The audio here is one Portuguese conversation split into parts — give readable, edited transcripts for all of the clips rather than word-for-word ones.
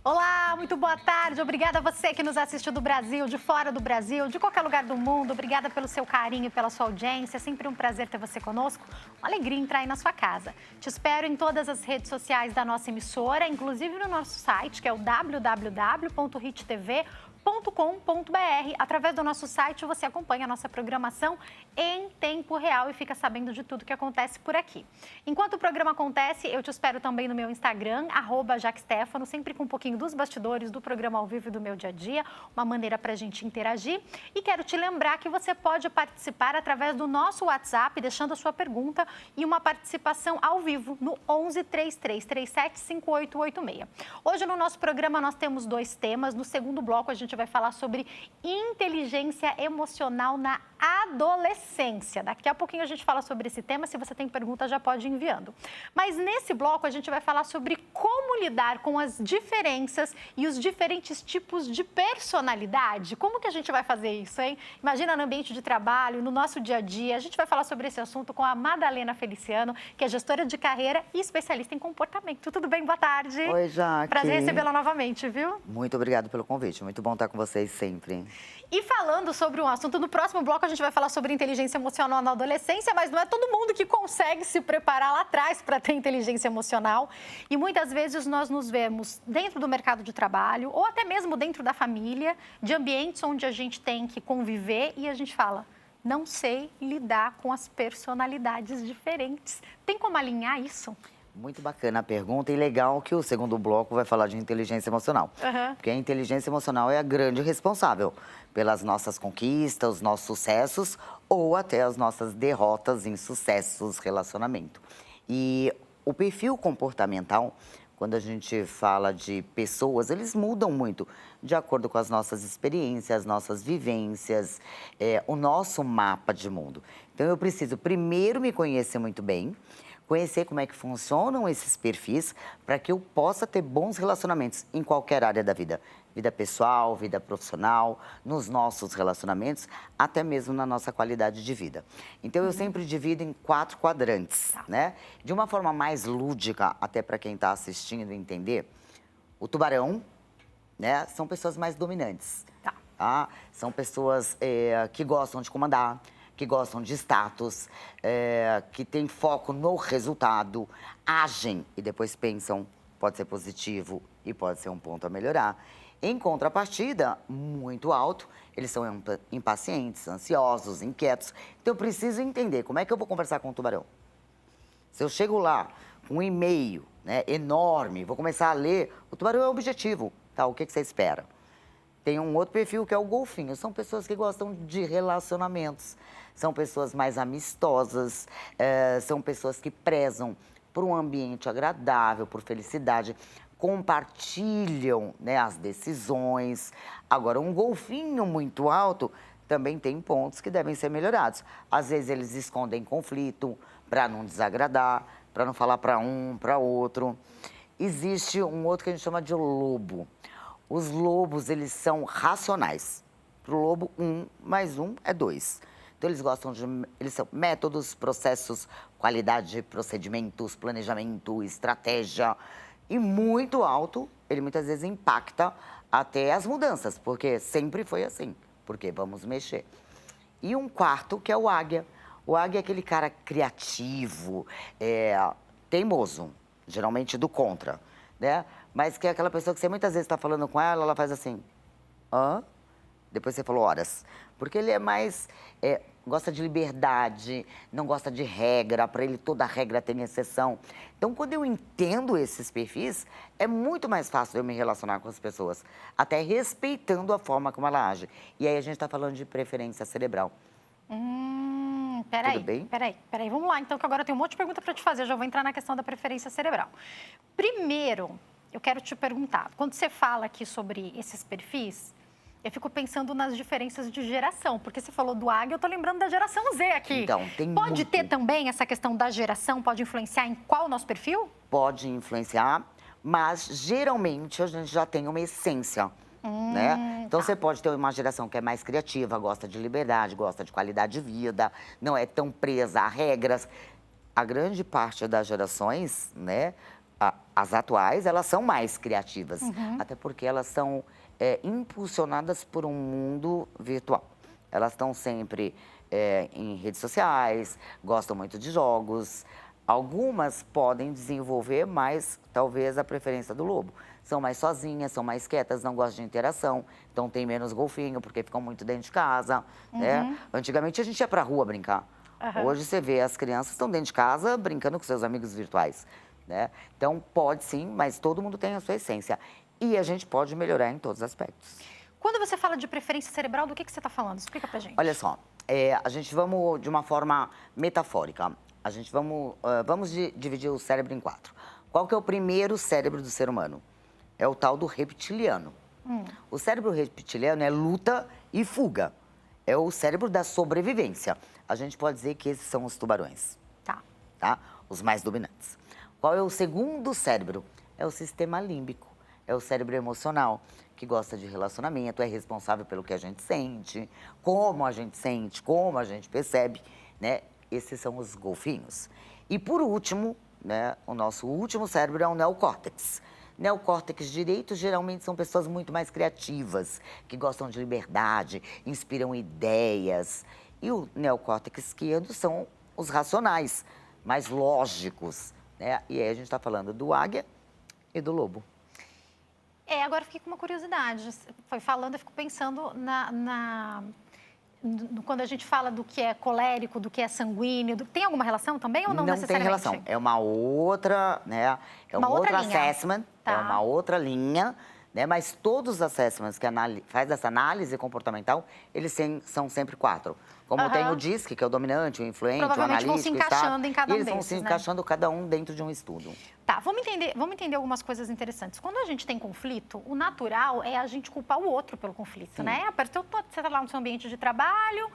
Olá, muito boa tarde. Obrigada a você que nos assistiu do Brasil, de fora do Brasil, de qualquer lugar do mundo. Obrigada pelo seu carinho e pela sua audiência. É sempre um prazer ter você conosco. Uma alegria entrar aí na sua casa. Te espero em todas as redes sociais da nossa emissora, inclusive no nosso site, que é o www.hittv.com.br. Através do nosso site, você acompanha a nossa programação em tempo real e fica sabendo de tudo que acontece por aqui. Enquanto o programa acontece, eu te espero também no meu Instagram, @jaquestefano, sempre com um pouquinho dos bastidores do programa ao vivo e do meu dia a dia, uma maneira para a gente interagir. E quero te lembrar que você pode participar através do nosso WhatsApp, deixando a sua pergunta e uma participação ao vivo no 11 3337 5886. Hoje no nosso programa nós temos dois temas. No segundo bloco a gente vai falar sobre inteligência emocional na adolescência. Daqui a pouquinho a gente fala sobre esse tema. Se você tem pergunta, já pode ir enviando. Mas nesse bloco a gente vai falar sobre como lidar com as diferenças e os diferentes tipos de personalidade. Como que a gente vai fazer isso, hein? Imagina no ambiente de trabalho, no nosso dia a dia. A gente vai falar sobre esse assunto com a Madalena Feliciano, que é gestora de carreira e especialista em comportamento. Tudo bem? Boa tarde. Oi, Jaque. Prazer recebê-la novamente, viu? Muito obrigado pelo convite. Muito bom estar com vocês sempre. E falando sobre um assunto, no próximo bloco a gente vai falar sobre inteligência emocional na adolescência, mas não é todo mundo que consegue se preparar lá atrás para ter inteligência emocional. E muitas vezes nós nos vemos dentro do mercado de trabalho ou até mesmo dentro da família, de ambientes onde a gente tem que conviver e a gente fala, não sei lidar com as personalidades diferentes. Tem como alinhar isso? Muito bacana a pergunta e legal que o segundo bloco vai falar de inteligência emocional. Porque a inteligência emocional é a grande responsável pelas nossas conquistas, os nossos sucessos ou até as nossas derrotas em sucessos, relacionamento. E o perfil comportamental, quando a gente fala de pessoas, eles mudam muito de acordo com as nossas experiências, as nossas vivências, o nosso mapa de mundo. Então eu preciso primeiro me conhecer muito bem, conhecer como é que funcionam esses perfis para que eu possa ter bons relacionamentos em qualquer área da vida. Vida pessoal, vida profissional, nos nossos relacionamentos, até mesmo na nossa qualidade de vida. Então, eu sempre divido em 4 quadrantes, né? De uma forma mais lúdica, até para quem está assistindo entender, o tubarão, né? São pessoas mais dominantes. Tá? São pessoas que gostam de comandar, que gostam de status, que têm foco no resultado, agem e depois pensam, pode ser positivo e pode ser um ponto a melhorar. Em contrapartida, muito alto, eles são impacientes, ansiosos, inquietos. Então, eu preciso entender como é que eu vou conversar com o tubarão. Se eu chego lá com um e-mail, né, enorme, vou começar a ler, o tubarão é objetivo, tá? O que você espera? Tem um outro perfil que é o golfinho. São pessoas que gostam de relacionamentos. São pessoas mais amistosas. São pessoas que prezam por um ambiente agradável, por felicidade. Compartilham, né, as decisões. Agora, um golfinho muito alto também tem pontos que devem ser melhorados. Às vezes, eles escondem conflito para não desagradar, para não falar para um, para outro. Existe um outro que a gente chama de lobo. Os lobos, eles são racionais. Para o lobo, 1 mais 1 é 2. Então, eles são métodos, processos, qualidade, procedimentos, planejamento, estratégia. E muito alto, ele muitas vezes impacta até as mudanças, porque sempre foi assim, porque vamos mexer. E um quarto, que é o águia. O águia é aquele cara criativo, teimoso, geralmente do contra, né? Mas que é aquela pessoa que você muitas vezes está falando com ela, ela faz assim, hã? Depois você falou horas. Porque ele é mais, gosta de liberdade, não gosta de regra, para ele toda regra tem exceção. Então, quando eu entendo esses perfis, é muito mais fácil eu me relacionar com as pessoas, até respeitando a forma como ela age. E aí a gente está falando de preferência cerebral. Peraí, Tudo bem? peraí. Vamos lá, então, que agora eu tenho um monte de pergunta para te fazer. Eu já vou entrar na questão da preferência cerebral. Primeiro, eu quero te perguntar, quando você fala aqui sobre esses perfis, eu fico pensando nas diferenças de geração, porque você falou do águia, eu tô lembrando da geração Z aqui. Então, tem Pode muito. ter também essa questão da geração, pode influenciar em qual o nosso perfil? Pode influenciar, mas geralmente a gente já tem uma essência, né? Então você pode ter uma geração que é mais criativa, gosta de liberdade, gosta de qualidade de vida, não é tão presa a regras. A grande parte das gerações, né, as atuais, elas são mais criativas, até porque elas são impulsionadas por um mundo virtual. Elas estão sempre em redes sociais, gostam muito de jogos. Algumas podem desenvolver mais, talvez, a preferência do lobo. São mais sozinhas, são mais quietas, não gostam de interação, então tem menos golfinho, porque ficam muito dentro de casa, né? Antigamente a gente ia pra rua brincar. Hoje você vê as crianças estão dentro de casa brincando com seus amigos virtuais, né? Então pode sim, mas todo mundo tem a sua essência. E a gente pode melhorar em todos os aspectos. Quando você fala de preferência cerebral, do que você está falando? Explica pra gente. Olha só, a gente vamos de uma forma metafórica. A gente vamos dividir o cérebro em 4. Qual que é o primeiro cérebro do ser humano? É o tal do reptiliano. O cérebro reptiliano é luta e fuga. É o cérebro da sobrevivência. A gente pode dizer que esses são os tubarões. Tá? Os mais dominantes. Qual é o segundo cérebro? É o sistema límbico. É o cérebro emocional, que gosta de relacionamento, é responsável pelo que a gente sente, como a gente percebe, né? Esses são os golfinhos. E por último, né, o nosso último cérebro é o neocórtex. Neocórtex direito geralmente são pessoas muito mais criativas, que gostam de liberdade, inspiram ideias. E o neocórtex esquerdo são os racionais, mais lógicos, né? E aí a gente está falando do águia e do lobo. Agora eu fiquei com uma curiosidade. Foi falando, eu fico pensando quando a gente fala do que é colérico, do que é sanguíneo, tem alguma relação também ou não necessariamente? Não tem relação. É uma outra, né? É um outro assessment, é uma outra linha, né? Mas todos os assessments que faz essa análise comportamental, eles são sempre 4. Como tem o DISC, que é o dominante, o influente, o analítico, vão se encaixando em cada um eles desses, vão se encaixando cada um dentro de um estudo. Tá, vamos entender algumas coisas interessantes. Quando a gente tem conflito, o natural é a gente culpar o outro pelo conflito, né? Você está lá no seu ambiente de trabalho,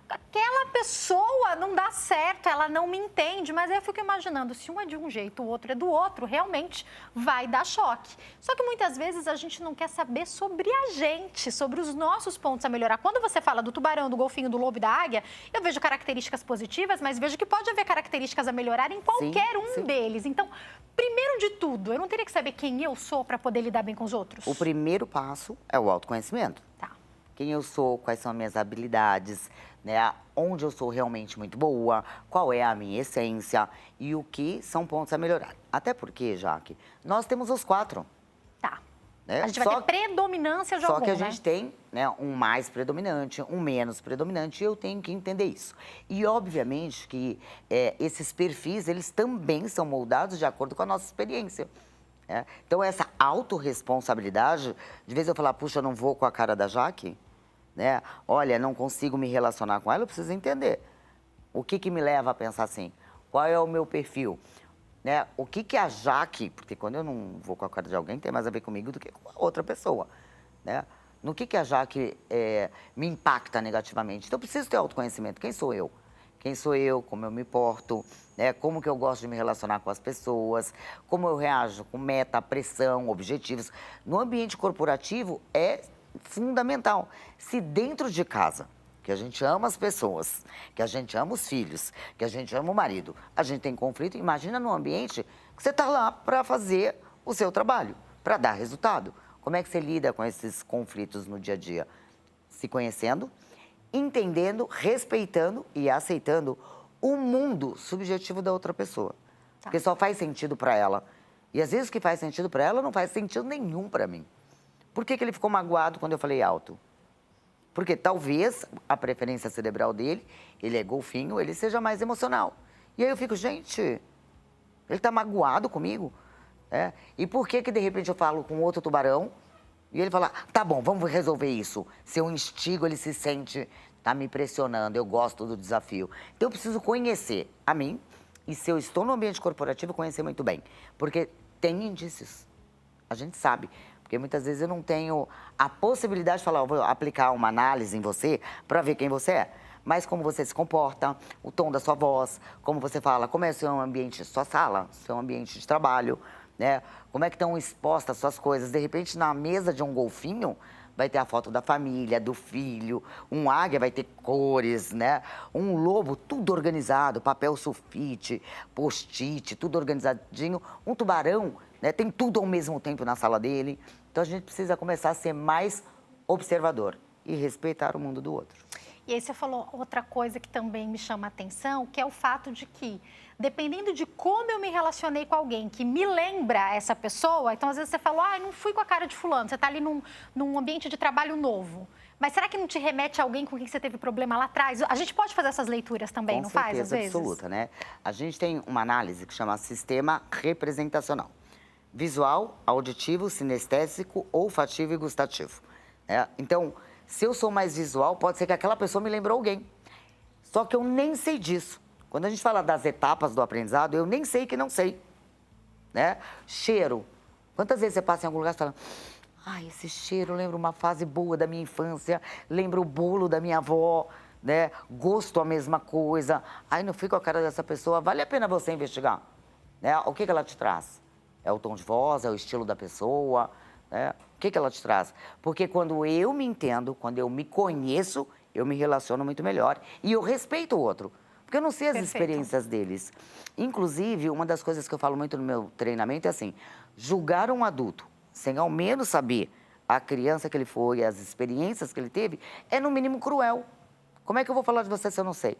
aquela pessoa não dá certo, ela não me entende, mas aí eu fico imaginando, se um é de um jeito, o outro é do outro, realmente vai dar choque. Só que muitas vezes a gente não quer saber sobre a gente, sobre os nossos pontos a melhorar. Quando você fala do tubarão, do golfinho, do lobo e da águia, eu vejo características positivas, mas vejo que pode haver características a melhorar em qualquer deles. Então, primeiro de tudo, eu não teria que saber quem eu sou para poder lidar bem com os outros? O primeiro passo é o autoconhecimento. Tá. Quem eu sou, quais são as minhas habilidades, né? Onde eu sou realmente muito boa, qual é a minha essência e o que são pontos a melhorar. Até porque, Jaque, nós temos os 4. Tá. Né? A gente vai ter predominância de algum, Só que a gente tem, né, um mais predominante, um menos predominante, e eu tenho que entender isso. E, obviamente, que esses perfis, eles também são moldados de acordo com a nossa experiência. Né? Então, essa autorresponsabilidade, de vez eu falar, puxa, eu não vou com a cara da Jaque, né? Olha, não consigo me relacionar com ela, eu preciso entender. O que me leva a pensar assim? Qual é o meu perfil? Né? O que a Jaque, porque quando eu não vou com a cara de alguém, tem mais a ver comigo do que com a outra pessoa. Né? No que a Jaque me impacta negativamente? Então, eu preciso ter autoconhecimento. Quem sou eu? Quem sou eu? Como eu me porto? Né? Como que eu gosto de me relacionar com as pessoas? Como eu reajo com meta, pressão, objetivos? No ambiente corporativo, é fundamental. Se dentro de casa, que a gente ama as pessoas, que a gente ama os filhos, que a gente ama o marido, a gente tem conflito, imagina num ambiente que você está lá para fazer o seu trabalho, para dar resultado. Como é que você lida com esses conflitos no dia a dia? Se conhecendo, entendendo, respeitando e aceitando o mundo subjetivo da outra pessoa. Porque só faz sentido para ela. E às vezes o que faz sentido para ela não faz sentido nenhum para mim. Por que ele ficou magoado quando eu falei alto? Porque talvez a preferência cerebral dele, ele é golfinho, ele seja mais emocional. E aí eu fico, gente, ele está magoado comigo? E por que de repente eu falo com outro tubarão e ele fala, tá bom, vamos resolver isso. Se eu instigo, ele se sente, tá me pressionando, eu gosto do desafio. Então eu preciso conhecer a mim e se eu estou no ambiente corporativo, conhecer muito bem. Porque tem indícios, a gente sabe. Porque muitas vezes eu não tenho a possibilidade de falar, eu vou aplicar uma análise em você para ver quem você é. Mas como você se comporta, o tom da sua voz, como você fala, como é o seu ambiente, sua sala, seu ambiente de trabalho, né? Como é que estão expostas as suas coisas. De repente, na mesa de um golfinho, vai ter a foto da família, do filho. Um águia vai ter cores, né? Um lobo, tudo organizado, papel sulfite, post-it, tudo organizadinho. Um tubarão, né? Tem tudo ao mesmo tempo na sala dele. Então, a gente precisa começar a ser mais observador e respeitar o mundo do outro. E aí você falou outra coisa que também me chama a atenção, que é o fato de que, dependendo de como eu me relacionei com alguém que me lembra essa pessoa, então às vezes você falou, não fui com a cara de fulano, você está ali num ambiente de trabalho novo. Mas será que não te remete a alguém com quem você teve problema lá atrás? A gente pode fazer essas leituras também, não faz, às vezes? Com certeza absoluta, né? A gente tem uma análise que chama sistema representacional. Visual, auditivo, sinestésico, olfativo e gustativo. Então, se eu sou mais visual, pode ser que aquela pessoa me lembrou alguém. Só que eu nem sei disso. Quando a gente fala das etapas do aprendizado, eu nem sei que não sei. Né? Cheiro. Quantas vezes você passa em algum lugar e fala, esse cheiro lembra uma fase boa da minha infância, lembra o bolo da minha avó, né? Gosto, a mesma coisa. Aí não fica a cara dessa pessoa, vale a pena você investigar. Né? O que ela te traz? É o tom de voz, é o estilo da pessoa, né? O que ela te traz? Porque quando eu me entendo, quando eu me conheço, eu me relaciono muito melhor. E eu respeito o outro, porque eu não sei as experiências deles. Inclusive, uma das coisas que eu falo muito no meu treinamento é assim, julgar um adulto sem ao menos saber a criança que ele foi, as experiências que ele teve, é no mínimo cruel. Como é que eu vou falar de você se eu não sei?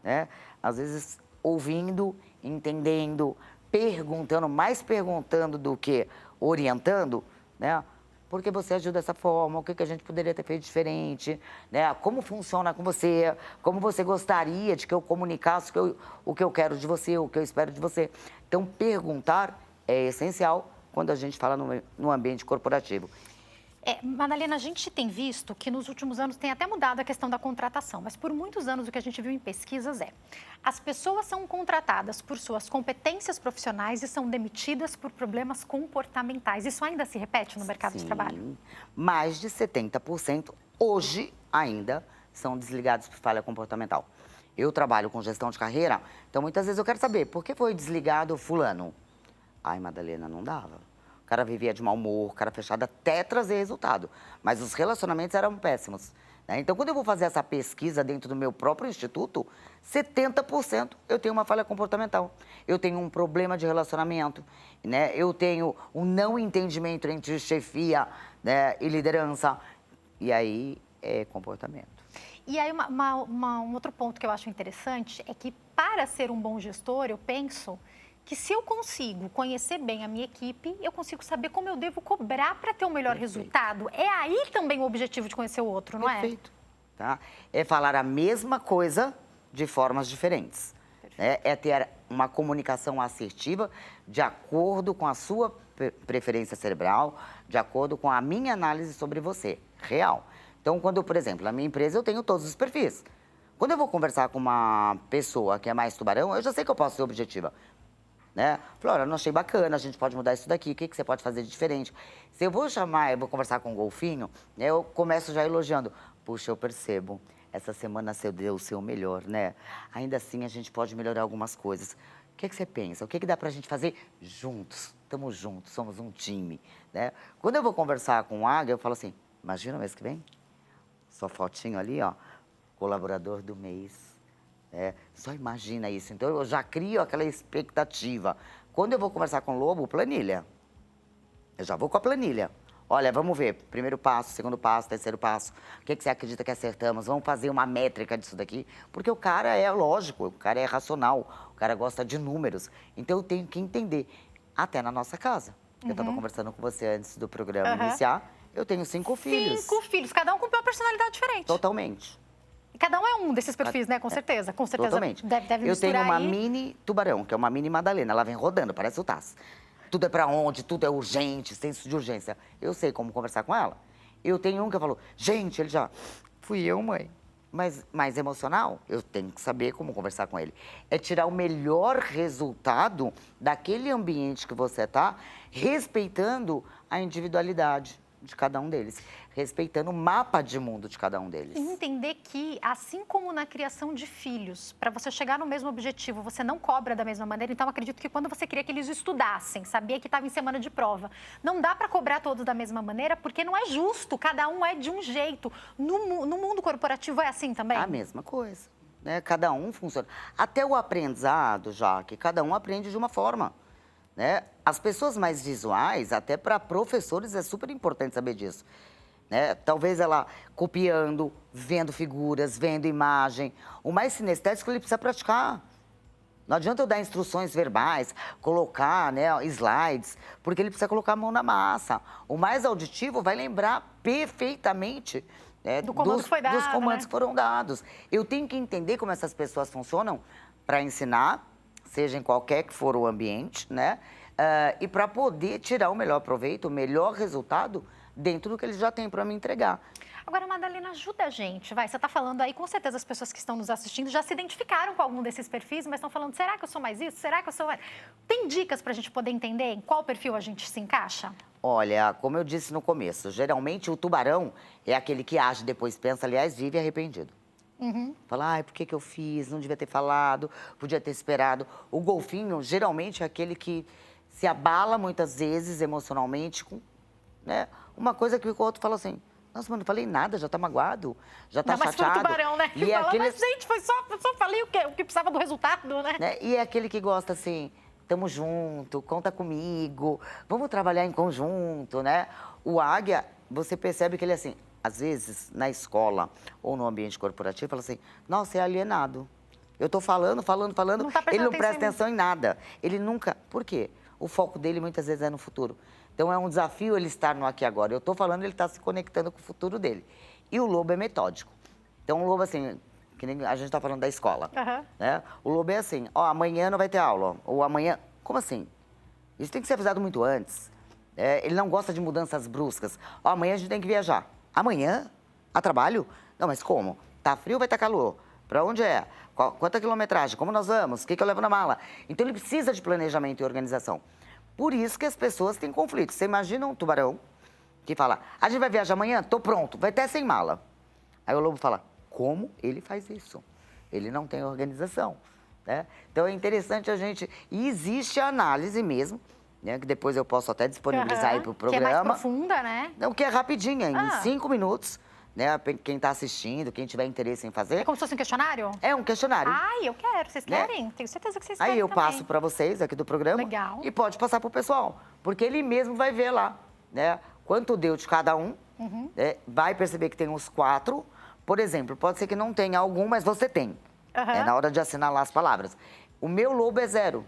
Né? Às vezes, ouvindo, entendendo, perguntando, mais perguntando do que orientando, né? Porque você agiu dessa forma, o que a gente poderia ter feito diferente, né? Como funciona com você, como você gostaria de que eu comunicasse o que eu quero de você, o que eu espero de você. Então, perguntar é essencial quando a gente fala no ambiente corporativo. Madalena, a gente tem visto que nos últimos anos tem até mudado a questão da contratação, mas por muitos anos o que a gente viu em pesquisas as pessoas são contratadas por suas competências profissionais e são demitidas por problemas comportamentais. Isso ainda se repete no mercado de trabalho? Mais de 70% hoje ainda são desligados por falha comportamental. Eu trabalho com gestão de carreira, então muitas vezes eu quero saber por que foi desligado fulano. Madalena, não dava. O cara vivia de mau humor, cara fechado até trazer resultado. Mas os relacionamentos eram péssimos. Né? Então, quando eu vou fazer essa pesquisa dentro do meu próprio instituto, 70% eu tenho uma falha comportamental. Eu tenho um problema de relacionamento, né? Eu tenho um não entendimento entre chefia, né, e liderança. E aí é comportamento. E aí, um outro ponto que eu acho interessante é que, para ser um bom gestor, eu penso que se eu consigo conhecer bem a minha equipe, eu consigo saber como eu devo cobrar para ter o melhor resultado. É aí também o objetivo de conhecer o outro, não é? Perfeito. Tá? É falar a mesma coisa de formas diferentes. Né? É ter uma comunicação assertiva de acordo com a sua preferência cerebral, de acordo com a minha análise sobre você, real. Então, quando, por exemplo, na minha empresa eu tenho todos os perfis. Quando eu vou conversar com uma pessoa que é mais tubarão, eu já sei que eu posso ser objetiva. Né? Flora, não achei bacana, a gente pode mudar isso daqui, o que você pode fazer de diferente? Se eu vou conversar com um golfinho, né, eu começo já elogiando. Puxa, eu percebo, essa semana você deu o seu melhor, né? Ainda assim, a gente pode melhorar algumas coisas. O que você pensa? O que dá pra gente fazer juntos? Estamos juntos, somos um time, né? Quando eu vou conversar com o águia, eu falo assim, imagina o mês que vem? Sua fotinho ali, ó, colaborador do mês. Só imagina isso. Então, eu já crio aquela expectativa. Quando eu vou conversar com o lobo, planilha. Eu já vou com a planilha. Olha, vamos ver. Primeiro passo, segundo passo, terceiro passo. O que você acredita que acertamos? Vamos fazer uma métrica disso daqui. Porque o cara é lógico, o cara é racional, o cara gosta de números. Então, eu tenho que entender. Até na nossa casa. Eu estava conversando com você antes do programa iniciar. Eu tenho 5 filhos. 5 filhos, cada um com uma personalidade diferente. Totalmente. Cada um é um desses perfis, né? Com certeza. Com certeza. Totalmente. Deve eu tenho uma aí. mini tubarão, que é uma mini Madalena. Ela vem rodando, parece o Taz. Tudo é pra onde, tudo é urgente, senso de urgência. Eu sei como conversar com ela. Eu tenho um que eu falo, gente, ele já... Fui eu, mãe. Mas mais emocional, eu tenho que saber como conversar com ele. É tirar o melhor resultado daquele ambiente que você tá, respeitando a individualidade. de cada um deles, respeitando o mapa de mundo de cada um deles. E entender que, assim como na criação de filhos, para você chegar no mesmo objetivo, você não cobra da mesma maneira. Então, acredito que quando você queria que eles estudassem, sabia que estava em semana de prova, não dá para cobrar todos da mesma maneira, porque não é justo, cada um é de um jeito. No mundo corporativo é assim também? A mesma coisa, né? Cada um funciona. Até o aprendizado, Jaque, cada um aprende de uma forma. Né? As pessoas mais visuais, até para professores, é super importante saber disso. Né? Talvez ela copiando, vendo figuras, vendo imagem. O mais sinestésico ele precisa praticar. Não adianta eu dar instruções verbais, colocar, né, slides, porque ele precisa colocar a mão na massa. O mais auditivo vai lembrar perfeitamente, né, do comando que foi dado, dos comandos, né? que foram dados. Eu tenho que entender como essas pessoas funcionam para ensinar, seja em qualquer que for o ambiente, né? E para poder tirar o melhor proveito, o melhor resultado dentro do que eles já têm para me entregar. Agora, Madalena, ajuda a gente, vai. Você está falando aí, com certeza as pessoas que estão nos assistindo já se identificaram com algum desses perfis, mas estão falando, será que eu sou mais isso? Será que eu sou mais... Tem dicas para a gente poder entender em qual perfil a gente se encaixa? Olha, como eu disse no começo, geralmente o tubarão é aquele que age, depois pensa, aliás, vive arrependido. Fala, ai, por que eu fiz? Não devia ter falado, podia ter esperado. O golfinho, geralmente, é aquele que se abala muitas vezes emocionalmente com, né, uma coisa que o outro fala assim, nossa, mas não falei nada, já tá magoado, já tá chateado. Mas foi o tubarão, né? Que fala, aquele... mas gente, eu só falei o que precisava do resultado, né? E é aquele que gosta assim, tamo junto, conta comigo, vamos trabalhar em conjunto, né? O águia, você percebe que ele é assim, às vezes, na escola ou no ambiente corporativo, fala assim, nossa, é alienado. Eu tô falando, Não tá ele não prestando presta atenção em nada. Ele nunca... Por quê? O foco dele muitas vezes é no futuro. Então, é um desafio ele estar no aqui e agora. Eu tô falando, ele tá se conectando com o futuro dele. E o lobo é metódico. Então, o lobo, assim, que nem a gente tá falando da escola, né? O lobo é assim, ó, amanhã não vai ter aula. Ou amanhã... Como assim? Isso tem que ser avisado muito antes. Ele não gosta de mudanças bruscas. Ó, amanhã a gente tem que viajar. Amanhã? A trabalho? Não, mas como? Tá frio ou vai estar calor? Pra onde é? Quanta quilometragem? Como nós vamos? O que eu levo na mala? Então, ele precisa de planejamento e organização. Por isso que as pessoas têm conflitos. Você imagina um tubarão que fala, a gente vai viajar amanhã? Tô pronto, vai até sem mala. Aí o lobo fala, como ele faz isso? Ele não tem organização. Né? Então, é interessante a gente... E existe a análise mesmo, né, que depois eu posso até disponibilizar aí para o programa. Que é mais profunda, né? Não, que é rapidinha, em 5 minutos, né? Quem está assistindo, quem tiver interesse em fazer. É como se fosse um questionário? É um questionário. Ai, eu quero. Vocês querem? Né? Tenho certeza que vocês querem Aí eu também. passo para vocês aqui do programa. Legal. E pode passar para o pessoal, porque ele mesmo vai ver lá, né? Quanto deu de cada um, vai perceber que tem os 4. Por exemplo, pode ser que não tenha algum, mas você tem. Na hora de assinalar as palavras. O meu lobo é 0.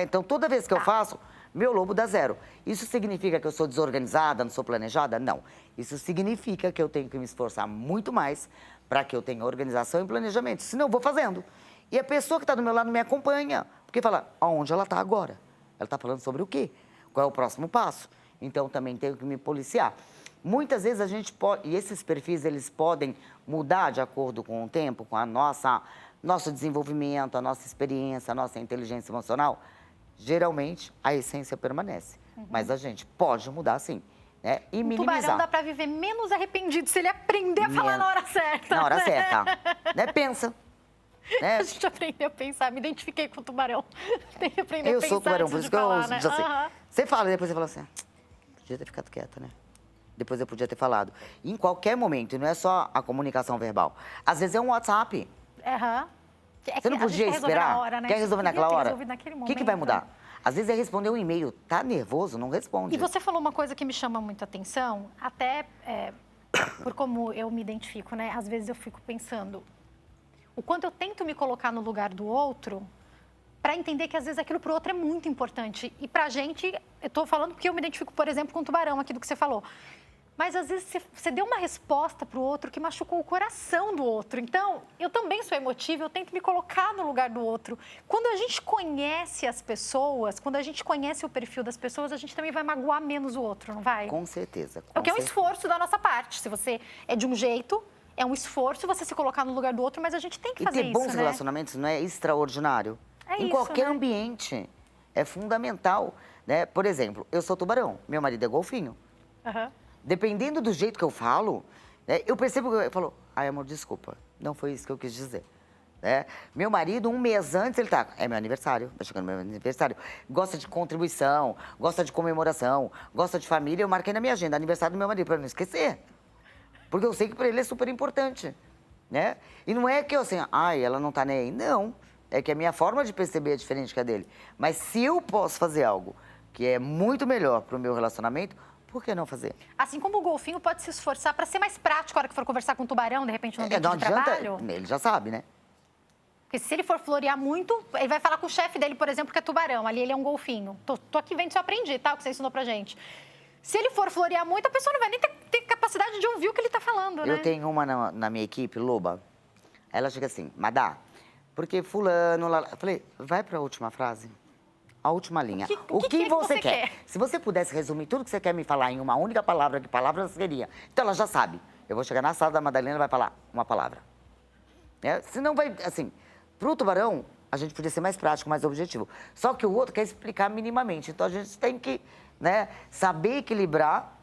Então, toda vez que eu faço, meu lobo dá 0. Isso significa que eu sou desorganizada, não sou planejada? Não. Isso significa que eu tenho que me esforçar muito mais para que eu tenha organização e planejamento. Senão, eu vou fazendo. E a pessoa que está do meu lado me acompanha. Porque fala, aonde ela está agora? Ela está falando sobre o quê? Qual é o próximo passo? Então, também tenho que me policiar. Muitas vezes a gente pode... E esses perfis, eles podem mudar de acordo com o tempo, com a nosso desenvolvimento, a nossa experiência, a nossa inteligência emocional. Geralmente, a essência permanece. Mas a gente pode mudar, sim. Né? E minimizar. O tubarão dá para viver menos arrependido se ele aprender a falar na hora certa. Na hora certa. Né? Pensa. Né? A gente aprendeu a pensar. Me identifiquei com o tubarão. Tem que aprender a pensar. Eu sou tubarão, por isso que falar, eu né? diz assim. Você fala e depois você fala assim, podia ter ficado quieta, né? Depois eu podia ter falado. Em qualquer momento, não é só a comunicação verbal. Às vezes é um WhatsApp. Você não podia esperar? Hora, né? Quer resolver naquela hora? O que vai mudar? Às vezes é responder um e-mail. Tá nervoso? Não responde. E você falou uma coisa que me chama muito a atenção, até por como eu me identifico, né? Às vezes eu fico pensando o quanto eu tento me colocar no lugar do outro para entender que às vezes aquilo para o outro é muito importante. E pra gente, eu tô falando porque eu me identifico, por exemplo, com o tubarão aqui do que você falou. Mas, às vezes, você deu uma resposta para o outro que machucou o coração do outro. Então, eu também sou emotiva, eu tento me colocar no lugar do outro. Quando a gente conhece as pessoas, quando a gente conhece o perfil das pessoas, a gente também vai magoar menos o outro, não vai? Com certeza. É o que é um esforço da nossa parte. Se você é de um jeito, é um esforço você se colocar no lugar do outro, mas a gente tem que fazer isso, E ter bons relacionamentos não é extraordinário? É em isso, qualquer né? ambiente. É fundamental, né? Por exemplo, eu sou tubarão, meu marido é golfinho. Dependendo do jeito que eu falo, né, eu percebo que eu falo, ai, amor, desculpa, não foi isso que eu quis dizer. Né? Meu marido, um mês antes, ele tá, é meu aniversário, tá chegando meu aniversário, gosta de contribuição, gosta de comemoração, gosta de família, eu marquei na minha agenda, aniversário do meu marido, pra não esquecer. Porque eu sei que pra ele é super importante, né? E não é que eu assim, ai, ela não tá nem aí, não. É que a minha forma de perceber é diferente que a dele. Mas se eu posso fazer algo que é muito melhor pro meu relacionamento, por que não fazer? Assim como o golfinho pode se esforçar para ser mais prático na hora que for conversar com o tubarão, de repente, no ambiente de trabalho. Ele já sabe, né? Porque se ele for florear muito, ele vai falar com o chefe dele, por exemplo, que é tubarão. Ali ele é um golfinho. Tô aqui vendo se eu aprendi, tá? O que você ensinou pra gente. Se ele for florear muito, a pessoa não vai nem ter capacidade de ouvir o que ele tá falando, né? Eu tenho uma na minha equipe, Loba. Ela chega assim, Madá, porque fulano... Eu falei, vai pra última frase. A última linha. O que você quer? Se você pudesse resumir tudo que você quer me falar em uma única palavra, que palavra seria? Então ela já sabe. Eu vou chegar na sala da Madalena e vai falar uma palavra. Senão vai, assim, pro tubarão, a gente podia ser mais prático, mais objetivo. Só que o outro quer explicar minimamente. Então a gente tem que, né, saber equilibrar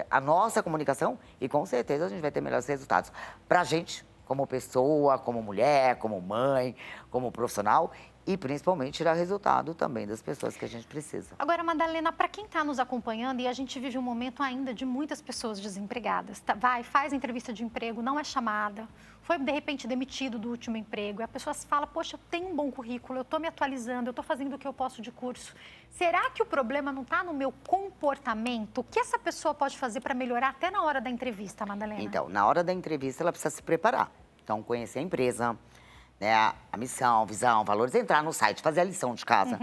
a nossa comunicação e com certeza a gente vai ter melhores resultados. Pra gente, como pessoa, como mulher, como mãe, como profissional e principalmente tirar resultado também das pessoas que a gente precisa. Agora, Madalena, para quem está nos acompanhando, e a gente vive um momento ainda de muitas pessoas desempregadas, faz entrevista de emprego, não é chamada, foi de repente demitido do último emprego, e a pessoa fala, poxa, eu tenho um bom currículo, eu estou me atualizando, eu estou fazendo o que eu posso de curso. Será que o problema não está no meu comportamento? O que essa pessoa pode fazer para melhorar até na hora da entrevista, Madalena? Então, na hora da entrevista, ela precisa se preparar. Então, conhecer a empresa, né, a missão, visão, valores, entrar no site, fazer a lição de casa,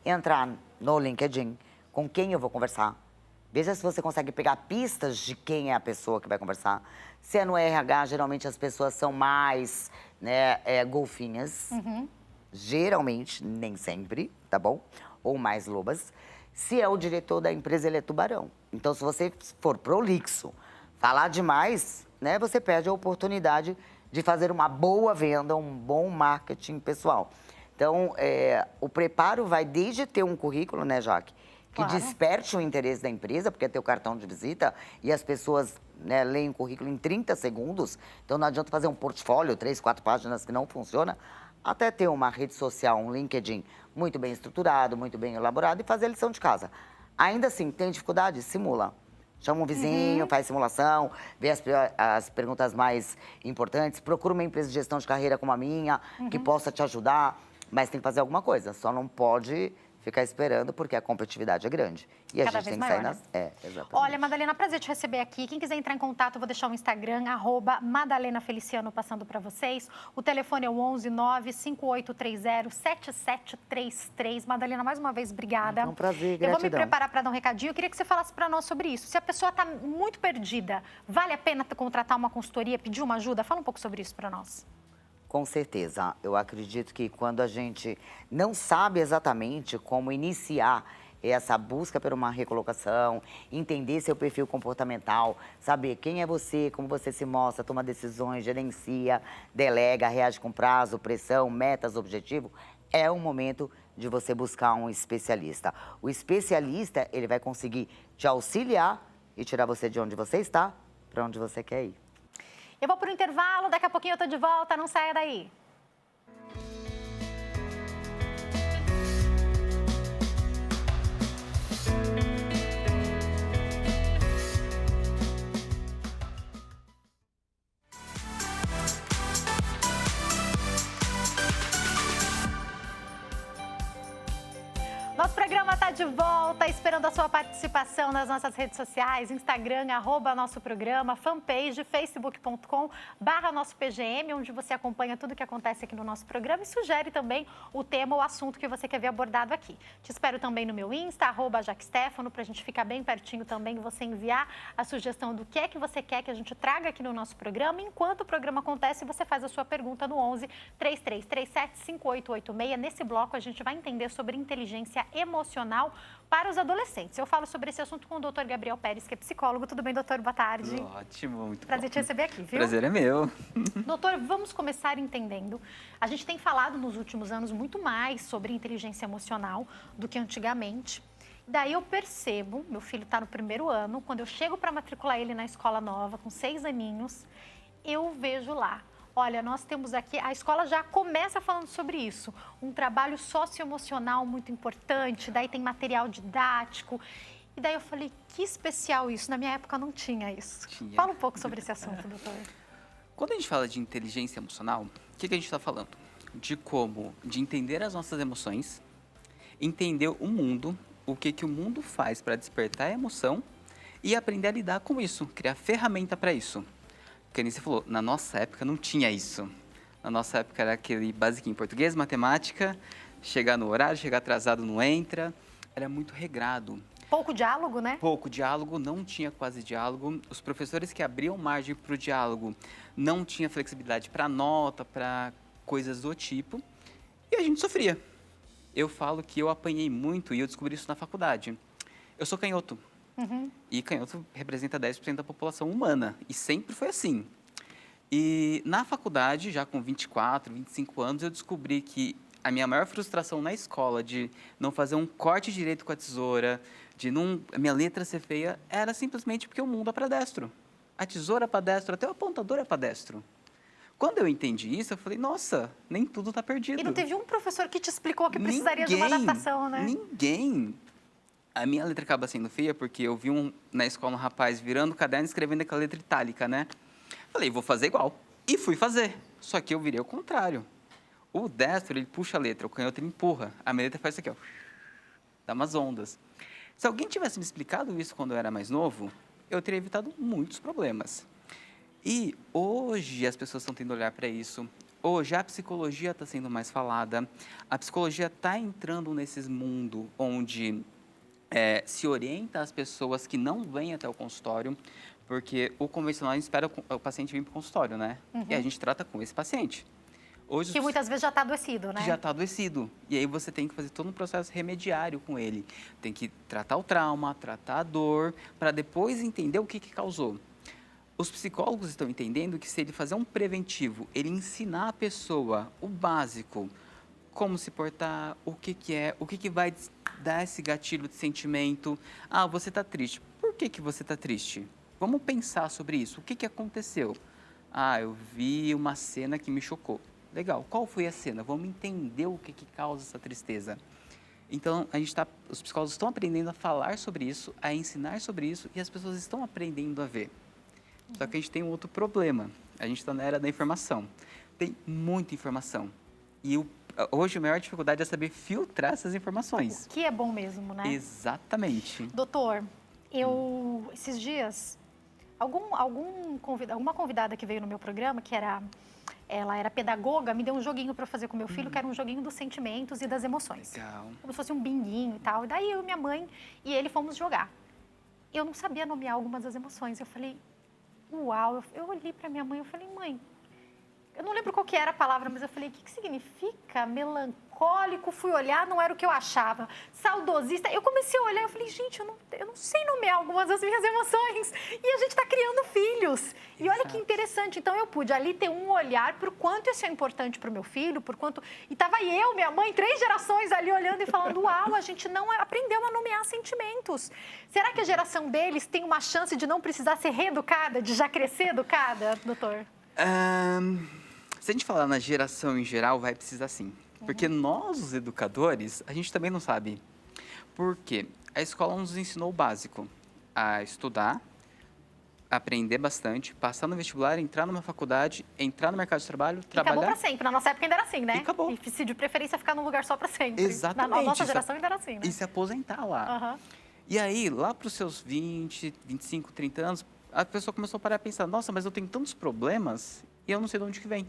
entrar no LinkedIn, com quem eu vou conversar. Veja se você consegue pegar pistas de quem é a pessoa que vai conversar. Se é no RH, geralmente as pessoas são mais, né, golfinhas. Geralmente, nem sempre, tá bom? Ou mais lobas. Se é o diretor da empresa, ele é tubarão. Então, se você for prolixo, falar demais, né, você perde a oportunidade de fazer uma boa venda, um bom marketing pessoal. Então, o preparo vai desde ter um currículo, né, Jaque? Que desperte o interesse da empresa, porque é teu cartão de visita e as pessoas, né, leem o currículo em 30 segundos. Então, não adianta fazer um portfólio, 3, 4 páginas que não funciona, até ter uma rede social, um LinkedIn muito bem estruturado, muito bem elaborado e fazer a lição de casa. Ainda assim, tem dificuldade? Simula. Chama um vizinho, faz simulação, vê as perguntas mais importantes, procura uma empresa de gestão de carreira como a minha, que possa te ajudar, mas tem que fazer alguma coisa, só não pode ficar esperando, porque a competitividade é grande. E a gente tem que sair nas... exatamente. Olha, Madalena, prazer te receber aqui. Quem quiser entrar em contato, eu vou deixar o Instagram, @MadalenaFeliciano, passando para vocês. O telefone é o 11 95830 7733. Madalena, mais uma vez, obrigada. É um prazer, gratidão. Eu vou me preparar para dar um recadinho. Eu queria que você falasse para nós sobre isso. Se a pessoa está muito perdida, vale a pena contratar uma consultoria, pedir uma ajuda? Fala um pouco sobre isso para nós. Com certeza. Eu acredito que quando a gente não sabe exatamente como iniciar essa busca por uma recolocação, entender seu perfil comportamental, saber quem é você, como você se mostra, toma decisões, gerencia, delega, reage com prazo, pressão, metas, objetivo, é o momento de você buscar um especialista. O especialista, ele vai conseguir te auxiliar e tirar você de onde você está para onde você quer ir. Eu vou para o intervalo, daqui a pouquinho eu tô de volta, não saia daí. Nosso programa está de volta, esperando a sua participação nas nossas redes sociais, Instagram, @nosso programa, fanpage, facebook.com/nosso PGM, onde você acompanha tudo o que acontece aqui no nosso programa e sugere também o tema ou assunto que você quer ver abordado aqui. Te espero também no meu Insta, @JaqueStefano, para a gente ficar bem pertinho também, você enviar a sugestão do que é que você quer que a gente traga aqui no nosso programa. Enquanto o programa acontece, você faz a sua pergunta no 11 3337 5886. Nesse bloco, a gente vai entender sobre inteligência emocional para os adolescentes. Eu falo sobre esse assunto com o Dr. Gabriel Pérez, que é psicólogo. Tudo bem, doutor? Boa tarde. Ótimo, muito Prazer bom. te receber aqui, viu? Prazer é meu. Doutor, vamos começar entendendo. A gente tem falado nos últimos anos muito mais sobre inteligência emocional do que antigamente. Daí eu percebo, meu filho está no 1º ano, quando eu chego para matricular ele na escola nova, com 6 aninhos, eu vejo lá. Olha, nós temos aqui, a escola já começa falando sobre isso, um trabalho socioemocional muito importante, daí tem material didático. E daí eu falei, que especial isso, na minha época não tinha isso. Fala um pouco sobre esse assunto, doutor. Quando a gente fala de inteligência emocional, o que a gente está falando? De entender as nossas emoções, entender o mundo, o que o mundo faz para despertar a emoção e aprender a lidar com isso, criar ferramenta para isso. Porque nem você falou, na nossa época não tinha isso. Na nossa época era aquele basiquinho português, matemática, chegar no horário, chegar atrasado não entra, era muito regrado. Pouco diálogo, né? Pouco diálogo, não tinha quase diálogo. Os professores que abriam margem para o diálogo não tinha flexibilidade para nota, para coisas do tipo. E a gente sofria. Eu falo que eu apanhei muito e eu descobri isso na faculdade. Eu sou canhoto. E canhoto representa 10% da população humana. E sempre foi assim. E na faculdade, já com 24, 25 anos, eu descobri que a minha maior frustração na escola de não fazer um corte direito com a tesoura, a minha letra ser feia, era simplesmente porque o mundo é para destro. A tesoura é para destro, até o apontador é para destro. Quando eu entendi isso, eu falei, nossa, nem tudo está perdido. E não teve um professor que te explicou que precisaria de uma adaptação, né? Ninguém. A minha letra acaba sendo feia porque eu vi na escola um rapaz virando o caderno e escrevendo aquela letra itálica, né? Falei, vou fazer igual. E fui fazer. Só que eu virei ao contrário. O destro, ele puxa a letra, o canhoto, ele empurra. A minha letra faz isso aqui, ó. Dá umas ondas. Se alguém tivesse me explicado isso quando eu era mais novo, eu teria evitado muitos problemas. E hoje as pessoas estão tendo olhar para isso. Hoje a psicologia está sendo mais falada. A psicologia está entrando nesse mundo onde se orienta as pessoas que não vêm até o consultório, porque o convencional espera o paciente vir para o consultório, né? E a gente trata com esse paciente. Hoje, que muitas vezes já está adoecido, né? Já está adoecido. E aí você tem que fazer todo um processo remediário com ele. Tem que tratar o trauma, tratar a dor, para depois entender o que causou. Os psicólogos estão entendendo que se ele fazer um preventivo, ele ensinar a pessoa o básico, como se portar, o que vai dar esse gatilho de sentimento. Ah, você está triste. Por que você está triste? Vamos pensar sobre isso. O que aconteceu? Ah, eu vi uma cena que me chocou. Legal, qual foi a cena? Vamos entender o que causa essa tristeza. Então, os psicólogos estão aprendendo a falar sobre isso, a ensinar sobre isso, e as pessoas estão aprendendo a ver. Só que a gente tem um outro problema. A gente está na era da informação. Tem muita informação. E hoje a maior dificuldade é saber filtrar essas informações. O que é bom mesmo, né? Exatamente. Doutor, esses dias, alguma convidada que veio no meu programa, ela era pedagoga, me deu um joguinho para fazer com meu filho, que era um joguinho dos sentimentos e das emoções. Legal. Como se fosse um binguinho e tal. E daí eu, minha mãe e ele fomos jogar. Eu não sabia nomear algumas das emoções. Eu falei, uau. Eu olhei para minha mãe e falei, mãe, eu não lembro qual que era a palavra, mas eu falei, o que significa melancólico? Fui olhar, não era o que eu achava. Saudosista. Eu comecei a olhar, eu falei, gente, eu não sei nomear algumas das minhas emoções. E a gente está criando filhos. E olha que interessante. Então, eu pude ali ter um olhar por quanto isso é importante para o meu filho, por quanto... E estava eu, minha mãe, 3 gerações ali olhando e falando, uau, a gente não aprendeu a nomear sentimentos. Será que a geração deles tem uma chance de não precisar ser reeducada, de já crescer educada, doutor? Se a gente falar na geração em geral, vai precisar sim. Porque nós, os educadores, a gente também não sabe. Por quê? A escola nos ensinou o básico. A estudar, aprender bastante, passar no vestibular, entrar numa faculdade, entrar no mercado de trabalho, trabalhar... Acabou para sempre. Na nossa época ainda era assim, né? E acabou. E se de preferência ficar num lugar só para sempre. Exatamente. Na nossa geração ainda era assim, né? E se aposentar lá. E aí, lá para os seus 20, 25, 30 anos, a pessoa começou a parar e pensar, nossa, mas eu tenho tantos problemas e eu não sei de onde que vem.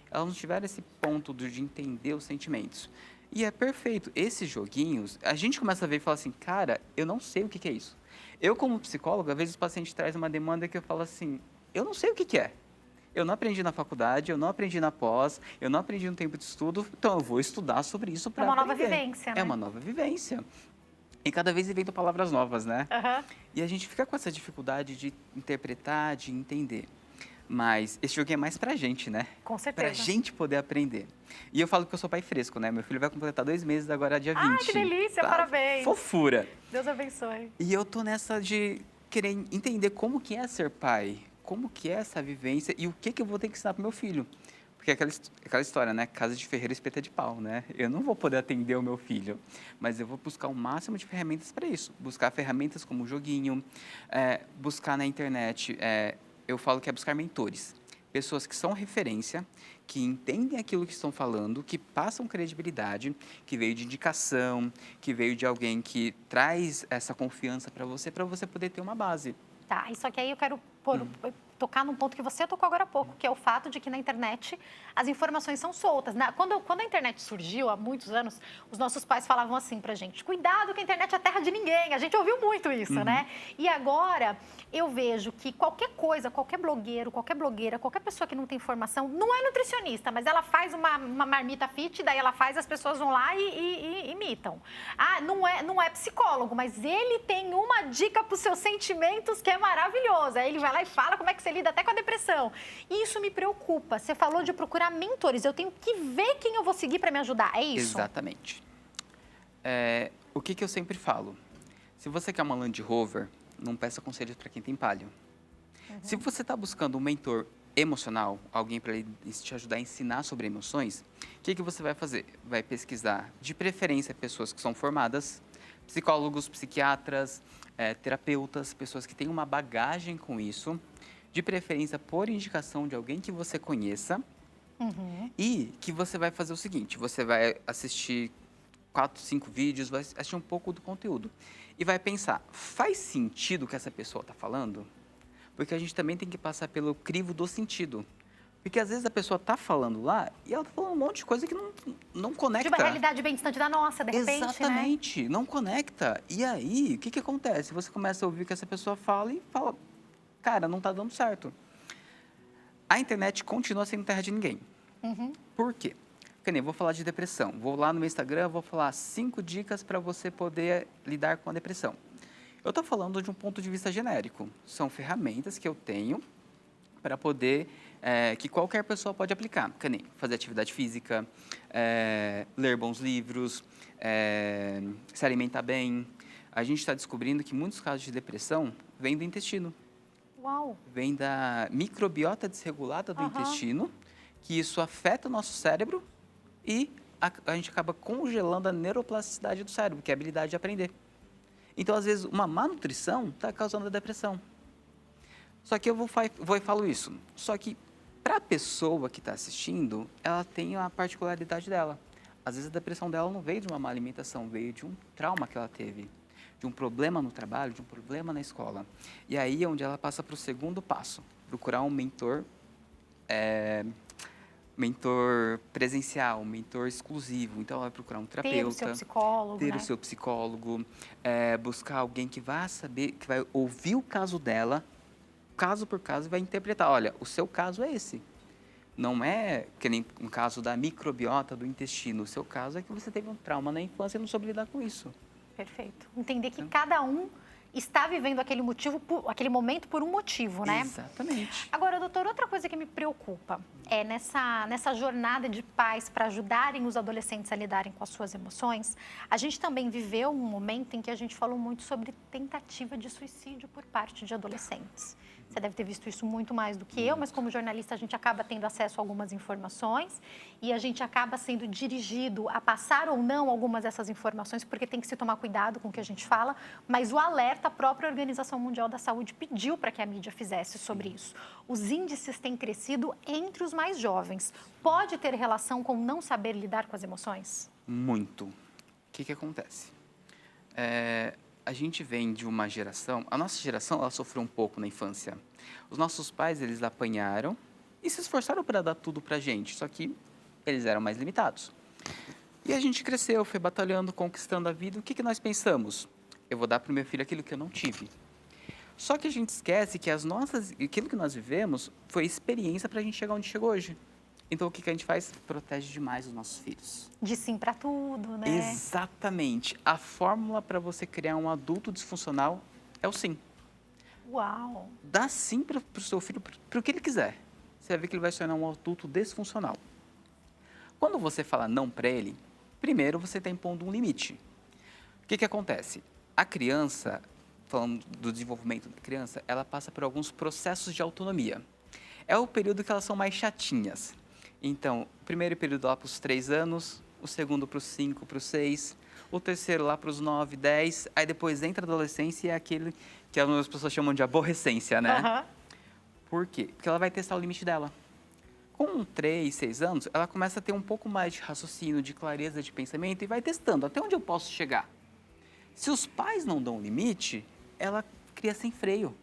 Elas não tiveram esse ponto de entender os sentimentos. E é perfeito. Esses joguinhos, a gente começa a ver e fala assim, cara, eu não sei o que é isso. Eu, como psicólogo, às vezes o paciente traz uma demanda que eu falo assim, eu não sei o que é. Eu não aprendi na faculdade, eu não aprendi na pós, eu não aprendi no tempo de estudo, então eu vou estudar sobre isso para aprender. É uma nova vivência, né? É uma nova vivência. E cada vez inventam palavras novas, né? Uhum. E a gente fica com essa dificuldade de interpretar, de entender. Mas esse jogo é mais pra gente, né? Com certeza. Pra gente poder aprender. E eu falo que eu sou pai fresco, né? Meu filho vai completar 2 meses agora, dia 20. Ah, que delícia, tá? parabéns. Fofura. Deus abençoe. E eu tô nessa de querer entender como que é ser pai, como que é essa vivência e o que eu vou ter que ensinar pro meu filho. Porque é aquela história, né? Casa de ferreiro, espeta de pau, né? Eu não vou poder atender o meu filho, mas eu vou buscar o máximo de ferramentas para isso. Buscar ferramentas como joguinho, buscar na internet. Eu falo que é buscar mentores. Pessoas que são referência, que entendem aquilo que estão falando, que passam credibilidade, que veio de indicação, que veio de alguém que traz essa confiança para você poder ter uma base. Tá, e só que aí eu quero tocar num ponto que você tocou agora há pouco, que é o fato de que na internet as informações são soltas. Quando a internet surgiu, há muitos anos, os nossos pais falavam assim pra gente, cuidado que a internet é terra de ninguém. A gente ouviu muito isso, né? E agora eu vejo que qualquer coisa, qualquer blogueiro, qualquer blogueira, qualquer pessoa que não tem informação, não é nutricionista, mas ela faz uma marmita fit, daí ela faz, as pessoas vão lá e imitam. Ah, não é psicólogo, mas ele tem uma dica para os seus sentimentos que é maravilhosa. Aí ele vai lá e fala como é que você lida até com a depressão. E isso me preocupa. Você falou de procurar mentores. Eu tenho que ver quem eu vou seguir para me ajudar. É isso? Exatamente. O que eu sempre falo? Se você quer uma Land Rover, não peça conselhos para quem tem Palio. Se você está buscando um mentor emocional, alguém para te ajudar a ensinar sobre emoções, o que você vai fazer? Vai pesquisar, de preferência, pessoas que são formadas, psicólogos, psiquiatras, terapeutas, pessoas que têm uma bagagem com isso, de preferência por indicação de alguém que você conheça, e que você vai fazer o seguinte, você vai assistir 4, 5 vídeos, vai assistir um pouco do conteúdo e vai pensar, faz sentido o que essa pessoa está falando? Porque a gente também tem que passar pelo crivo do sentido. Porque às vezes a pessoa está falando lá e ela está falando um monte de coisa que não conecta. De uma realidade bem distante da nossa, de repente, exatamente, né? Não conecta. E aí, o que acontece? Você começa a ouvir o que essa pessoa fala e fala, cara, não está dando certo. A internet continua sendo terra de ninguém. Por quê? Porque nem vou falar de depressão. Vou lá no meu Instagram, vou falar 5 dicas para você poder lidar com a depressão. Eu estou falando de um ponto de vista genérico. São ferramentas que eu tenho para poder, que qualquer pessoa pode aplicar. Que nem fazer atividade física, ler bons livros, se alimentar bem. A gente está descobrindo que muitos casos de depressão vêm do intestino. Uau! Vem da microbiota desregulada do intestino, que isso afeta o nosso cérebro e a gente acaba congelando a neuroplasticidade do cérebro, que é a habilidade de aprender. Então, às vezes, uma má nutrição está causando a depressão. Só que eu vou e falo isso. Só que, para a pessoa que está assistindo, ela tem a particularidade dela. Às vezes, a depressão dela não veio de uma má alimentação, veio de um trauma que ela teve, de um problema no trabalho, de um problema na escola. E aí é onde ela passa para o segundo passo, procurar um mentor, mentor presencial, mentor exclusivo. Então, ela vai procurar um terapeuta. Ter o seu psicólogo, ter o seu psicólogo, buscar alguém que vai saber, que vai ouvir o caso dela, caso por caso, e vai interpretar. Olha, o seu caso é esse. Não é que nem um caso da microbiota do intestino. O seu caso é que você teve um trauma na infância e não soube lidar com isso. Perfeito. Entender que cada um está vivendo aquele momento por um motivo, né? Exatamente. Agora, doutor, outra coisa que me preocupa é nessa jornada de pais para ajudarem os adolescentes a lidarem com as suas emoções, a gente também viveu um momento em que a gente falou muito sobre tentativa de suicídio por parte de adolescentes. Você deve ter visto isso muito mais do que eu, mas como jornalista a gente acaba tendo acesso a algumas informações e a gente acaba sendo dirigido a passar ou não algumas dessas informações, porque tem que se tomar cuidado com o que a gente fala, mas o alerta, a própria Organização Mundial da Saúde pediu para que a mídia fizesse sobre isso. Os índices têm crescido entre os mais jovens. Pode ter relação com não saber lidar com as emoções? Muito. O que acontece? A gente vem de uma geração, a nossa geração, ela sofreu um pouco na infância. Os nossos pais, eles apanharam e se esforçaram para dar tudo para a gente, só que eles eram mais limitados. E a gente cresceu, foi batalhando, conquistando a vida. O que nós pensamos? Eu vou dar para o meu filho aquilo que eu não tive. Só que a gente esquece que aquilo que nós vivemos foi experiência para a gente chegar onde chegou hoje. Então, o que a gente faz? Protege demais os nossos filhos. De sim para tudo, né? Exatamente. A fórmula para você criar um adulto disfuncional é o sim. Uau! Dá sim para o seu filho, para o que ele quiser. Você vai ver que ele vai se tornar um adulto disfuncional. Quando você fala não para ele, primeiro você está impondo um limite. O que acontece? A criança, falando do desenvolvimento da criança, ela passa por alguns processos de autonomia. É o período que elas são mais chatinhas. Então, o primeiro período lá para os 3 anos, o segundo para os 5, para os 6, o terceiro lá para os 9, 10, aí depois entra a adolescência e é aquele que algumas pessoas chamam de aborrecência, né? Uhum. Por quê? Porque ela vai testar o limite dela. Com 3, 6 anos, ela começa a ter um pouco mais de raciocínio, de clareza de pensamento e vai testando até onde eu posso chegar. Se os pais não dão limite, ela cria sem freio.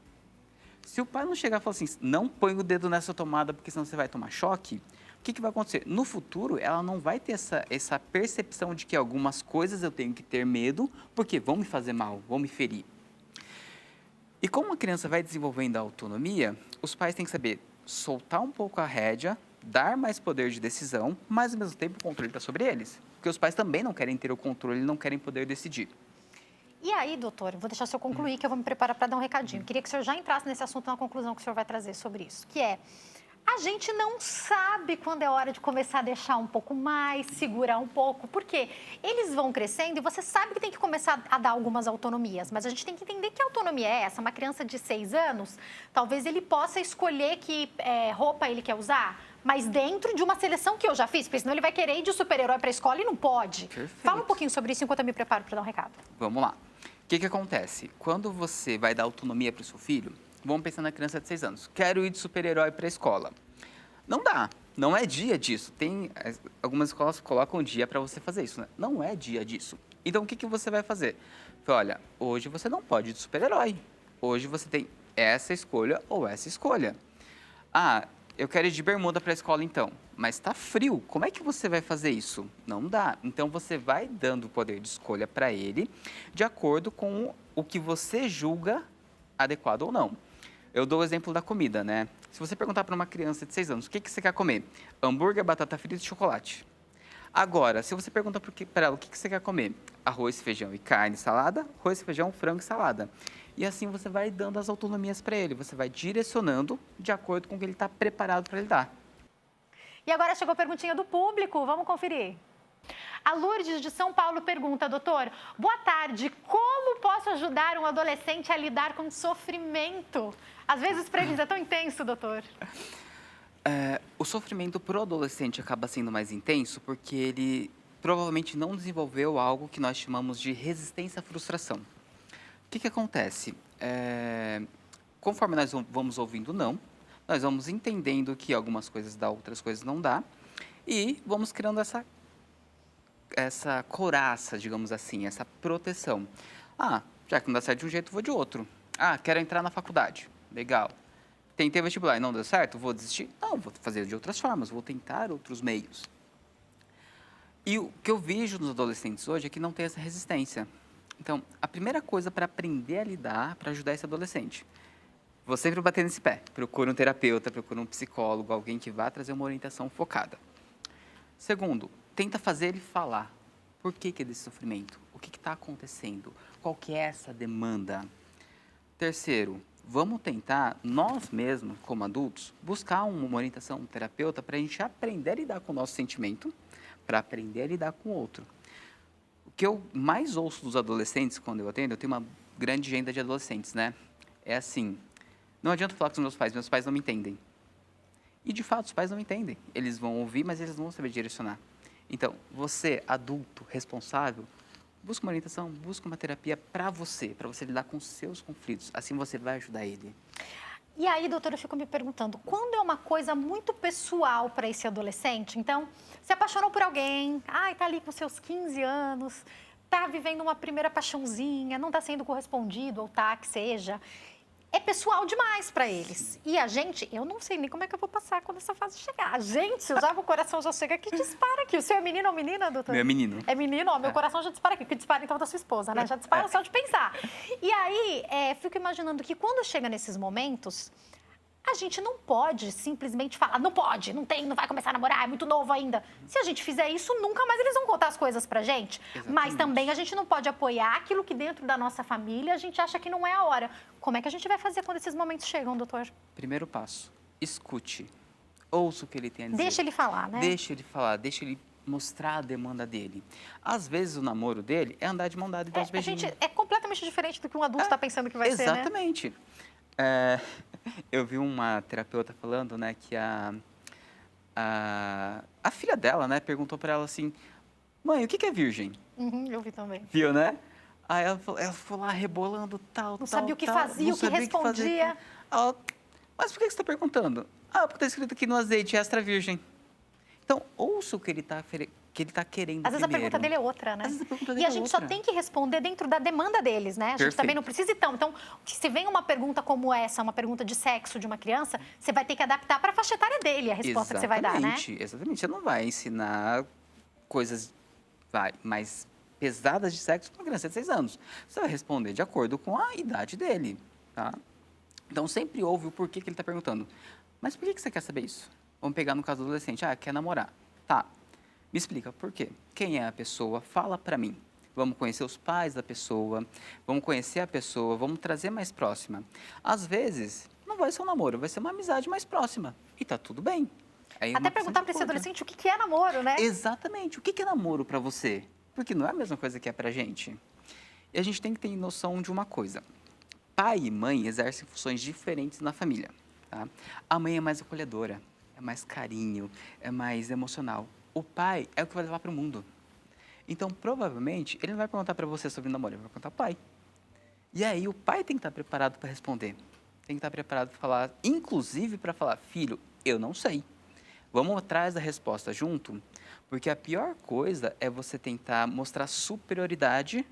Se o pai não chegar e falar assim, não põe o dedo nessa tomada porque senão você vai tomar choque, o que vai acontecer? No futuro, ela não vai ter essa percepção de que algumas coisas eu tenho que ter medo porque vão me fazer mal, vão me ferir. E como a criança vai desenvolvendo a autonomia, os pais têm que saber soltar um pouco a rédea, dar mais poder de decisão, mas ao mesmo tempo o controle está sobre eles. Porque os pais também não querem ter o controle, não querem poder decidir. E aí, doutor, vou deixar o senhor concluir, que eu vou me preparar para dar um recadinho. Queria que o senhor já entrasse nesse assunto, na conclusão que o senhor vai trazer sobre isso, que é, a gente não sabe quando é hora de começar a deixar um pouco mais, segurar um pouco, porque eles vão crescendo e você sabe que tem que começar a dar algumas autonomias, mas a gente tem que entender que autonomia é essa. Uma criança de 6 anos, talvez ele possa escolher que roupa ele quer usar, mas dentro de uma seleção que eu já fiz, porque senão ele vai querer ir de super-herói para a escola e não pode. Perfeito. Fala um pouquinho sobre isso enquanto eu me preparo para dar um recado. Vamos lá. O que acontece? Quando você vai dar autonomia para o seu filho, vamos pensar na criança de 6 anos. Quero ir de super-herói para a escola. Não dá. Não é dia disso. Algumas escolas colocam dia para você fazer isso, né? Não é dia disso. Então, o que você vai fazer? Olha, hoje você não pode ir de super-herói. Hoje você tem essa escolha ou essa escolha. Ah, eu quero ir de bermuda para a escola então, mas está frio. Como é que você vai fazer isso? Não dá. Então, você vai dando o poder de escolha para ele de acordo com o que você julga adequado ou não. Eu dou o exemplo da comida, né? Se você perguntar para uma criança de 6 anos, o que você quer comer? Hambúrguer, batata frita e chocolate. Agora, se você pergunta para ela o que você quer comer? Arroz, feijão e carne, salada, arroz, feijão, frango e salada. E assim você vai dando as autonomias para ele, você vai direcionando de acordo com o que ele está preparado para lidar. E agora chegou a perguntinha do público, vamos conferir. A Lourdes de São Paulo pergunta, doutor, boa tarde, como posso ajudar um adolescente a lidar com sofrimento? Às vezes para eles é tão intenso, doutor. O sofrimento para o adolescente acaba sendo mais intenso porque ele provavelmente não desenvolveu algo que nós chamamos de resistência à frustração. O que acontece? Conforme nós vamos ouvindo não, nós vamos entendendo que algumas coisas dá, outras coisas não dá, e vamos criando essa couraça, digamos assim, essa proteção. Ah, já que não dá certo de um jeito, vou de outro. Ah, quero entrar na faculdade. Legal. Tentei vestibular e não deu certo, vou desistir? Não, vou fazer de outras formas, vou tentar outros meios. E o que eu vejo nos adolescentes hoje é que não tem essa resistência. Então, a primeira coisa para aprender a lidar, para ajudar esse adolescente, vou sempre bater nesse pé. Procura um terapeuta, procura um psicólogo, alguém que vá trazer uma orientação focada. Segundo, tenta fazer ele falar. Por que é desse sofrimento? O que está acontecendo? Qual que é essa demanda? Terceiro, vamos tentar, nós mesmos, como adultos, buscar uma orientação, um terapeuta, para a gente aprender a lidar com o nosso sentimento, para aprender a lidar com o outro. O que eu mais ouço dos adolescentes, quando eu atendo, eu tenho uma grande agenda de adolescentes, né? É assim, não adianta falar com os meus pais não me entendem. E, de fato, os pais não entendem. Eles vão ouvir, mas eles não vão saber direcionar. Então, você, adulto, responsável, busca uma orientação, busca uma terapia para você lidar com os seus conflitos. Assim você vai ajudar ele. E aí, doutora, eu fico me perguntando, quando é uma coisa muito pessoal para esse adolescente, então, se apaixonou por alguém, tá ali com seus 15 anos, tá vivendo uma primeira paixãozinha, não está sendo correspondido, ou tá, que seja. é pessoal demais para eles. E a gente, eu não sei nem como é que eu vou passar quando essa fase chegar. Gente, eu já, o coração já chega aqui e dispara aqui. O seu é menino ou menina, doutor? Meu é menino. É menino, ó, meu coração já dispara aqui, que dispara então da sua esposa, né? Já dispara só de pensar. E aí, fico imaginando que quando chega nesses momentos, a gente não pode simplesmente falar, não pode, não tem, não vai começar a namorar, é muito novo ainda. Se a gente fizer isso, nunca mais eles vão contar as coisas pra gente. Exatamente. Mas também a gente não pode apoiar aquilo que dentro da nossa família a gente acha que não é a hora. Como é que a gente vai fazer quando esses momentos chegam, doutor? Primeiro passo, escute. Ouça o que ele tem a dizer. Deixa ele falar, né? Deixa ele falar, deixa ele mostrar a demanda dele. Às vezes o namoro dele é andar de mão dada e dar os beijinhos. Gente, é completamente diferente do que um adulto está pensando que vai ser, né? Exatamente. Eu vi uma terapeuta falando, né, que a filha dela, né, perguntou para ela assim, mãe, o que é virgem? Eu vi também. Viu, né? Aí ela foi lá rebolando, tal, Não sabia o que fazia, o que respondia. Mas por que você está perguntando? Ah, porque está escrito aqui no azeite, extra virgem. Então, ouça o que ele está querendo. Às vezes a pergunta dele é outra, né? Às vezes a pergunta dele e a é gente outra. só tem que responder dentro da demanda deles, né? A gente Perfeito. também não precisa ir tão. Então, se vem uma pergunta como essa, uma pergunta de sexo de uma criança, você vai ter que adaptar para a faixa etária dele a resposta que você vai dar, né? Exatamente. Você não vai ensinar coisas mais pesadas de sexo para uma criança de 6 anos. Você vai responder de acordo com a idade dele, tá? Então, sempre ouve o porquê que ele está perguntando. Mas por que você quer saber isso? Vamos pegar no caso do adolescente. Ah, quer namorar. Tá. Me explica por quê. Quem é a pessoa? Fala para mim. Vamos conhecer os pais da pessoa, vamos conhecer a pessoa, vamos trazer mais próxima. Às vezes, não vai ser um namoro, vai ser uma amizade mais próxima. E tá tudo bem. Aí até perguntar para esse adolescente o que é namoro, né? Exatamente. O que é namoro para você? Porque não é a mesma coisa que é pra gente. E a gente tem que ter noção de uma coisa. Pai e mãe exercem funções diferentes na família. Tá? A mãe é mais acolhedora, é mais carinho, é mais emocional. O pai é o que vai levar para o mundo. Então, provavelmente, ele não vai perguntar para você sobre namoro, ele vai perguntar ao pai. E aí, o pai tem que estar preparado para responder. Tem que estar preparado para falar, inclusive para falar, filho, eu não sei. Vamos atrás da resposta junto, porque a pior coisa é você tentar mostrar superioridade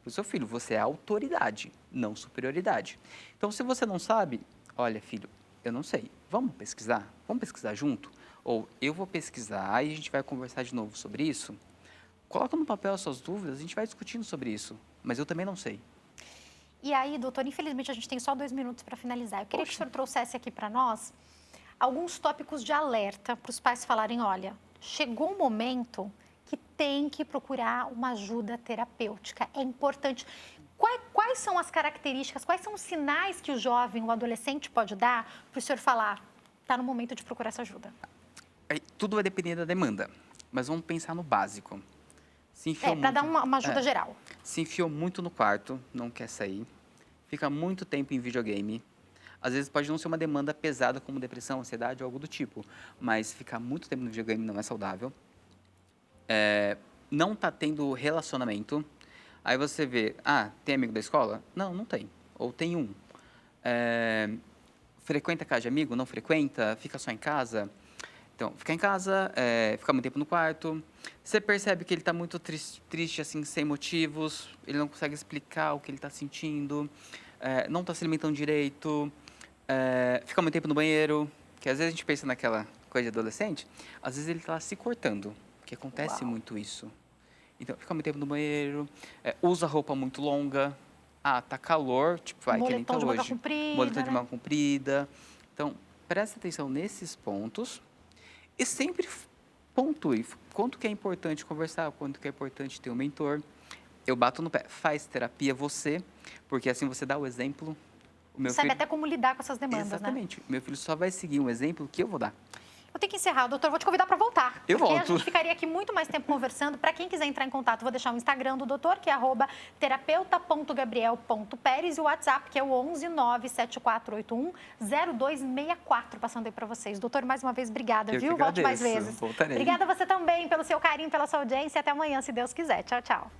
para o seu filho. Você é autoridade, não superioridade. Então, se você não sabe, olha, filho, eu não sei. Vamos pesquisar? Vamos pesquisar junto? Ou eu vou pesquisar e a gente vai conversar de novo sobre isso? Coloca no papel as suas dúvidas, a gente vai discutindo sobre isso. Mas eu também não sei. E aí, doutor, infelizmente a gente tem só 2 minutos para finalizar. Eu queria que o senhor trouxesse aqui para nós alguns tópicos de alerta para os pais falarem, olha, chegou um momento que tem que procurar uma ajuda terapêutica. É importante. Quais são as características, quais são os sinais que o jovem, o adolescente pode dar para o senhor falar, está no momento de procurar essa ajuda? Tudo vai depender da demanda, mas vamos pensar no básico. Para dar uma ajuda geral. Se enfiou muito no quarto, não quer sair, fica muito tempo em videogame. Às vezes pode não ser uma demanda pesada como depressão, ansiedade ou algo do tipo, mas ficar muito tempo no videogame não é saudável. Não está tendo relacionamento. Aí você vê, tem amigo da escola? Não, não tem. Ou tem um. Frequenta casa de amigo? Não frequenta? Fica só em casa? Então, fica em casa, fica muito tempo no quarto. Você percebe que ele está muito triste, assim, sem motivos. Ele não consegue explicar o que ele está sentindo. Não está se alimentando direito. Fica muito tempo no banheiro. Que às vezes a gente pensa naquela coisa de adolescente. Às vezes ele está se cortando. Porque acontece muito isso. Então, fica muito tempo no banheiro. Usa roupa muito longa. Tá calor, tipo, vai, que nem tá hoje. Moletom de manga comprida. Moletom de manga comprida. Então, presta atenção nesses pontos. E sempre pontue quanto que é importante conversar, quanto que é importante ter um mentor. Eu bato no pé, faz terapia você, porque assim você dá o exemplo. O meu sabe filho... até como lidar com essas demandas, Exatamente. né? Meu filho só vai seguir um exemplo que eu vou dar. Eu tenho que encerrar, doutor. Vou te convidar para voltar. Eu porque volto. A gente ficaria aqui muito mais tempo conversando. Para quem quiser entrar em contato, vou deixar o Instagram do doutor, que é @terapeuta.gabriel.peres, e o WhatsApp, que é o 11 97481 0264, passando aí para vocês. Doutor, mais uma vez, obrigada, viu? Volte mais vezes. Voltarei. Obrigada a você também pelo seu carinho, pela sua audiência. Até amanhã, se Deus quiser. Tchau, tchau.